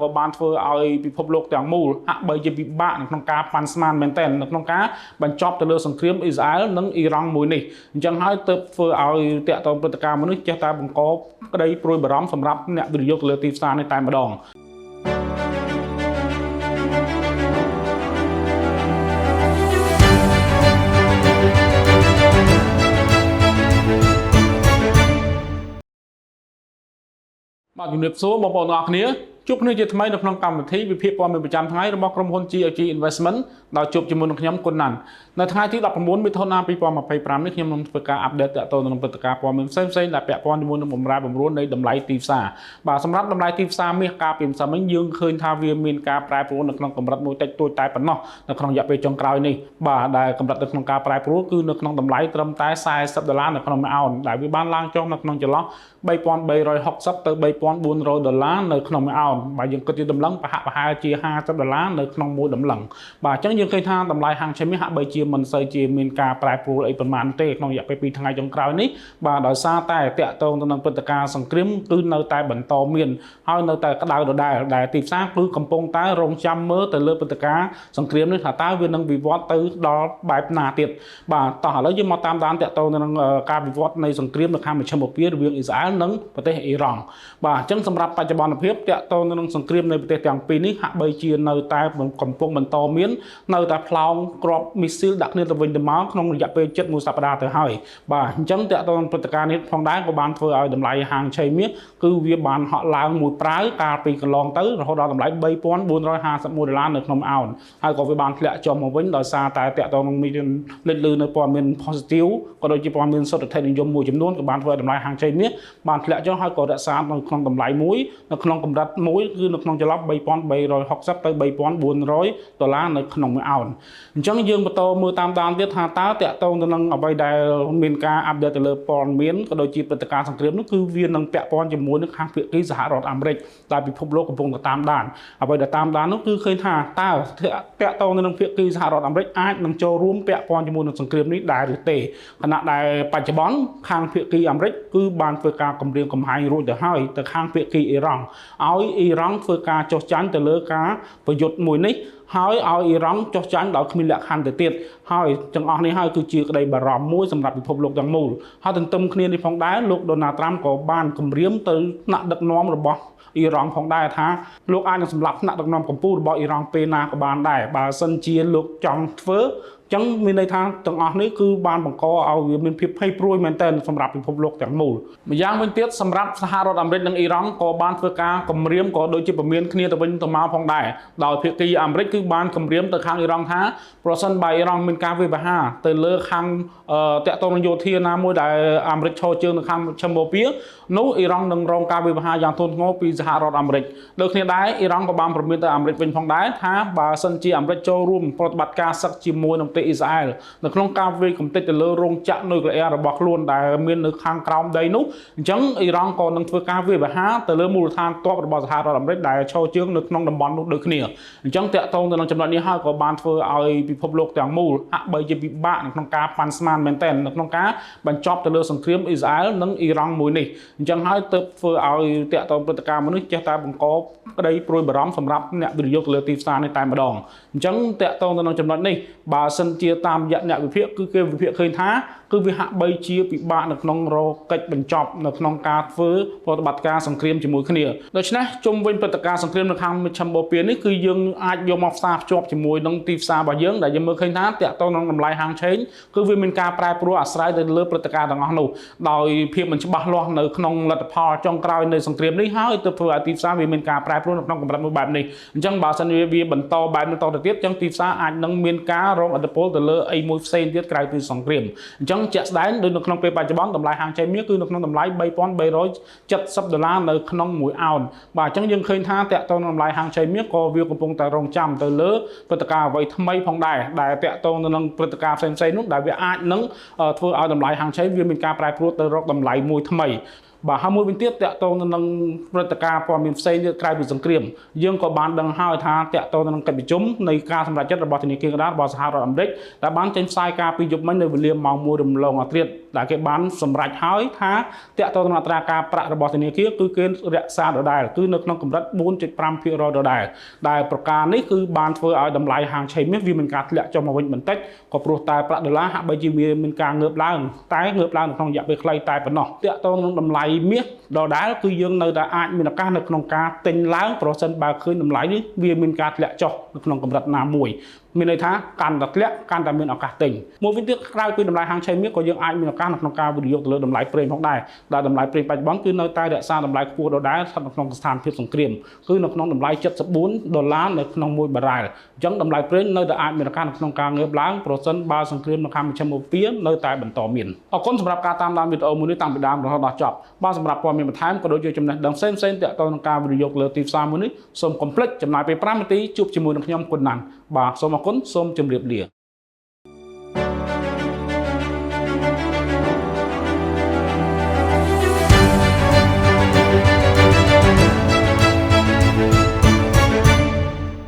ก็บ้านเฟอร์เอาพิภพโลกต่างมูลหักใบจะบิบะในក្នុងការប៉ាន់ស្មានមែនតើនៅក្នុងការបញ្ចប់ទៅលើសង្គ្រាមអ៊ីស្រាអែលនិងអ៊ីរ៉ង់មួយនេះអញ្ចឹងហើយទើបធ្វើឲ្យតាក់ទងព្រឹត្តិការណ៍មនុស្សចេះតែបង្កក្តីព្រួយបារម្ភសម្រាប់អ្នកវិនិយោគទៅលើទីផ្សារនេះតែម្ដងបាទជំរាបសួរបងប្អូនទាំងអស់គ្នាជួបគ្នាជាថ្មីនៅក្នុងកម្មវិធីវិភាគព័ត៌មានប្រចាំថ្ងៃរបស់ក្រុមហ៊ុន GLG Investment ដោយជួបជាមួយនឹងខ្ញុំគុណណាន់នៅថ្ងៃទី19មិថុនា2025នេះខ្ញុំនឹងធ្វើការអាប់ដេតទាក់ទងនឹងព្រឹត្តិការណ៍ព័ត៌មានផ្សេងៗដែលពាក់ព័ន្ធជាមួយនឹងបម្រែបម្រួលនៃតម្លៃទីផ្សារបាទសម្រាប់តម្លៃទីផ្សារមាសកាលពីម្សិលមិញយើងឃើញថាវាមានការប្រែប្រួលនៅក្នុងកម្រិតមួយតិចតួចតែប៉ុណ្ណោះនៅក្នុងរយៈពេលចុងក្រោយនេះបាទដែលកម្រិតនៅក្នុងការប្រែប្រួលគឺនៅក្នុងតម្លៃត្រឹមតែ$40នៅក្នុងមួយអោនដែលវាបានឡើងចុះនៅក្នុងចន្លោះ$3,360ទៅ$3,400នៅក្នុងមួយអោនបាទយើងគិតជាតម្លឹងប្រហែលជា$50នៅក្នុងមួយតម្លឹងបាទអញ្ចឹងយើងឃើញថាតម្លៃហាងឆេមនេះហាក់បីជាមិនសូវជាមានការប្រែប្រួលអីប្រមាណទេក្នុងរយៈពេល2ថ្ងៃចុងក្រោយនេះបាទដោយសារតែតាក់ទងទៅនឹងព្រឹត្តិការណ៍សង្គ្រាមគឺនៅតែបន្តមានហើយនៅតែក្តៅដដែលដែលទីផ្សារគឺកំពុងតែរងចាំមើលទៅលើព្រឹត្តិការណ៍សង្គ្រាមនេះថាតើវានឹងវិវត្តទៅដល់បែបណាទៀតបាទតោះឥឡូវយើងមកតាមដានតាក់ទងទៅនឹងការវិវត្តនៃសង្គ្រាមនៅខាងមជ្ឈមបូព៌ារវាងអ៊ីស្រាអែលនិងប្រទេសអ៊ីរ៉ង់បាទអញ្ចឹងសម្រាប់បច្ចុប្បន្នភាពតាក់ទងទៅនឹងសង្គ្រាមនៃប្រទេសទាំងពីរនេះហាក់បីជានៅតែកំពុងបន្តមាននៅតែផ្លោងគ្រាប់មីស៊ីលដាក់គ្នាទៅវិញទៅមកក្នុងរយៈពេលជិតមួយសប្តាហ៍ទៅហើយបាទអញ្ចឹងតាក់ទងព្រឹត្តិការណ៍នេះផងដែរក៏បានធ្វើឲ្យតម្លៃហាងឆេមាសគឺវាបានហក់ឡើងមួយប្រាវកាលពីកន្លងទៅរហូតដល់តម្លៃ$3,451នៅក្នុងអោនហើយក៏វាបានធ្លាក់ចុះមកវិញដោយសារតែតាក់ទងនឹងមានលេចលឺនៅព័ត៌មាន positive ក៏ដូចជាព័ត៌មានសុទ្ធិនិយមមួយចំនួនក៏បានធ្វើឲ្យតម្លៃហាងឆេមាសបានធ្លាក់ចុះហើយក៏រក្សានៅក្នុងតម្លៃមួយនៅក្នុងកម្រិតមួយគឺនៅក្នុងចន្លោះ$3,360ទៅ$3,400នៅក្នុងមួយអោនអញ្ចឹងយើងបន្តមើលតាមដានទៀតថាតើតាក់ទងទៅនឹងអ្វីដែលមានការអាប់ដេតទៅលើព័ត៌មានក៏ដូចជាព្រឹត្តិការណ៍សង្គ្រាមនោះគឺវានឹងពាក់ព័ន្ធជាមួយនឹងខាងភាគីសហរដ្ឋអាមេរិកដែលពិភពលោកកំពុងតែតាមដានអ្វីដែលតាមដាននោះគឺឃើញថាតើតាក់ទងទៅនឹងភាគីសហរដ្ឋអាមេរិកអាចនឹងចូលរួមពាក់ព័ន្ធជាមួយនឹងសង្គ្រាមនេះដែរឬទេខណៈដែលបច្ចុប្បន្នខាងភាគីអាមេរិកគឺបានធ្វើការគម្រាមកំហែងរួចទៅហើយទៅខាងភាគីអ៊ីរ៉ង់ឲ្យអ៊ីរ៉ង់ធ្វើការចុះចាញ់ទៅលើការប្រយុទ្ធមួយនេះហើយឲ្យអ៊ីរ៉ង់ចុះចាញ់ដោយគ្មានលក្ខខណ្ឌទៅទៀតហើយទាំងអស់នេះហើយគឺជាក្តីបារម្ភមួយសម្រាប់ពិភពលោកទាំងមូលហើយទន្ទឹមគ្នានេះផងដែរលោកដូណាល់ត្រាំក៏បានគម្រាមទៅថ្នាក់ដឹកនាំរបស់អ៊ីរ៉ង់ផងដែរថាលោកអាចនឹងសម្លាប់ថ្នាក់ដឹកនាំកម្ពុជារបស់អ៊ីរ៉ង់ពេលណាក៏បានដែរបើសិនជាលោកចង់ធ្វើចឹងមានន័យថាទាំងអស់នេះគឺបានបង្កឲ្យវាមានភាពភ័យព្រួយមែនទែនសម្រាប់ពិភពលោកទាំងមូលម្យ៉ាងវិញទៀតសម្រាប់សហរដ្ឋអាមេរិកនិងអ៊ីរ៉ង់ក៏បានធ្វើការគម្រាមក៏ដូចជាពមៀនគ្នាទៅវិញទៅមកផងដែរដោយភាគីអាមេរិកគឺបានគម្រាមទៅខាងអ៊ីរ៉ង់ថាប្រសិនបើអ៊ីរ៉ង់មានការវាយប្រហារទៅលើខាងតាក់ទងនឹងយោធាណាមួយដែលអាមេរិកឈរជើងនៅខាងឈឹមបូព៌ានោះអ៊ីរ៉ង់នឹងរងការវាយប្រហារយ៉ាងធ្ងន់ធ្ងរពីសហរដ្ឋអាមេរិកដូចគ្នាដែរអ៊ីរ៉ង់ក៏បានប្រមានទៅអាមេរិកវិញផងដែរថាបើសិនជាអាមេរិកចូលរួមប្រតិបត្តិការសឹកជាមួយនឹងប្រទេសអ៊ីស្រាអែលនៅក្នុងការវាយកំទេចទៅលើរោងចក្រនុយក្លេអ៊ែររបស់ខ្លួនដែលមាននៅខាងក្រោមដីនោះអញ្ចឹងអ៊ីរ៉ង់ក៏នឹងធ្វើការវាយប្រហារទៅលើមូលដ្ឋានទ័ពរបស់សហរដ្ឋអាមេរិកដែលឈរជើងនៅក្នុងតំបន់នោះដូចគ្នាអញ្ចឹងតាក់ទងទៅនឹងចំណុចនេះហើយក៏បានធ្វើឲ្យពិភពលោកទាំងមូលហាក់បីជាពិបាកនៅក្នុងការប៉ាន់ស្មានមែនទែននៅក្នុងការបញ្ចប់ទៅលើសង្គ្រាមអ៊ីស្រាអែលនិងអ៊ីរ៉ង់មួយនេះអញ្ចឹងហើយទើបធ្វើឲ្យតាក់ទងព្រឹត្តិការណ៍មនុស្សចេះតែបង្កក្តីព្រួយបារម្ភសម្រាប់អ្នកវិនិយោគទៅលើទីផ្សារនេះតែម្ដងអញ្ចឹងតាក់ទងទៅនឹងចំណុចនេះបើសិនជាតាមរយៈអ្នកវិភាគគឺគេវិភាគឃើញថាគឺវាហាក់បីជាពិបាកនៅក្នុងរកិច្ចបញ្ចប់នៅក្នុងការធ្វើប្រតិបត្តិការសង្គ្រាមជាមួយគ្នាដូច្នេះជុំវិញព្រឹត្តិការណ៍សង្គ្រាមនៅខាងមជ្ឈមបូព៌ានេះគឺយើងអាចយកមកផ្សារភ្ជាប់ជាមួយនឹងទីផ្សាររបស់យើងដែលយើងមើលឃើញថាតាក់ទងនឹងតម្លៃហាងឆេងគឺវាមានការប្រែប្រួលអាស្រ័យទៅលើព្រឹត្តិការណ៍ទាំងអស់នោះដោយភាពមិនច្បាស់លាស់នៅក្នុងលទ្ធផលចុងក្រោយនៃសង្គ្រាមនេះហើយទើបធ្វើឲ្យទីផ្សារវាមានការប្រែប្រួលនៅក្នុងកម្រិតមួយបែបនេះអញ្ចឹងបើសិនវាបន្តបែបនេះតទៅទៀតអញ្ចឹងទីផ្សារអាចនឹងមានការរងឥទ្ធិពលទៅលើអីមួយផ្សេងទៀតក្រៅពីសង្គ្រាមអញ្ចឹងជាក់ស្ដែងដូចនៅក្នុងពេលបច្ចុប្បន្នតម្លៃហាងឆេមាសគឺនៅក្នុងតម្លៃ$3,370នៅក្នុងមួយអោនបាទអញ្ចឹងយើងឃើញថាតាក់ទងនឹងតម្លៃហាងឆេមាសក៏វាកំពុងតែរងចាំទៅលើព្រឹត្តិការណ៍អ្វីថ្មីផងដែរដែលតាក់ទងនឹងព្រឹត្តិការណ៍ផ្សេងៗនោះដែលវាអាចនឹងធ្វើឲ្យតម្លៃហាងឆេវាមានការប្រែប្រួលទៅរកតម្លៃមួយថ្មីបាទហើយមួយវិញទៀតតាក់ទងនឹងព្រឹត្តិការណ៍ព័ត៌មានផ្សេងទៀតក្រៅពីសង្គ្រាមយើងក៏បានដឹងហើយថាតាក់ទងនឹងកិច្ចប្រជុំនៃការសម្រេចចិត្តរបស់ធនាគារកណ្ដាលរបស់សហរដ្ឋអាមេរិកដែលបានចេញផ្សាយការពីយប់មិញនៅវេលាម៉ោង 1 រំលងអធ្រាត្រ ដែលគេបានសម្រេចហើយថាតាក់ទងនឹងអត្រាការប្រាក់របស់ធនាគារគឺគេរក្សាដដែលគឺនៅក្នុងកម្រិត 4.5% ដដែលដែលប្រការនេះគឺបានធ្វើឲ្យតម្លៃហាងឆេងមាសវាមានការធ្លាក់ចុះមកវិញបន្តិចក៏ព្រោះតែប្រាក់ដុល្លារហាក់បីជាវាមានការងើបឡើងតែងើបឡើងនៅក្នុងរយៈពេលខ្លីតែប៉ុណ្ណោះតាក់ទងនឹងតម្លៃមាសដដែលគឺយើងនៅតែអាចមានឱកាសនៅក្នុងការទិញឡើងប្រសិនបើឃើញតម្លៃនេះវាមានការធ្លាក់ចុះនៅក្នុងកម្រិតណាមួយមានន័យថាកាន់តែធ្លាក់កាន់តែមានឱកាសទិញមួយវិញទៀតក្រៅពីតម្លៃហាងឆេងមាសក៏យើងអាចមានឱកាសនៅក្នុងការវិនិយោគទៅលើតម្លៃប្រេងផងដែរដែលតម្លៃប្រេងបច្ចុប្បន្នគឺនៅតែរក្សាតម្លៃខ្ពស់ដដែលស្ថិតនៅក្នុងស្ថានភាពសង្គ្រាមគឺនៅក្នុងតម្លៃ$74នៅក្នុង1បារ៉ែលអញ្ចឹងតម្លៃប្រេងនៅតែអាចមានឱកាសនៅក្នុងការងើបឡើងប្រសិនបើសង្គ្រាមនៅកម្ពុជាមកពីនៅតែបន្តមានអរគុណសម្រាប់ការតាមដានវីដេអូមួយនេះតាំងពីដើមរហូតដល់ចប់បាទសម្រាប់ព័ត៌មានបន្ថែមក៏ដូចជាចំណេះដឹងផ្សេងៗទាក់ទងនឹងការវិនិយោគលើទីផ្សារមួយនេះសូមកុំភ្លេចចំណាយពេល5នាទីជួបជាមួយនឹងខ្ញុំគុណណាន់បាទសូមអរគុណសូមជម្រាបលា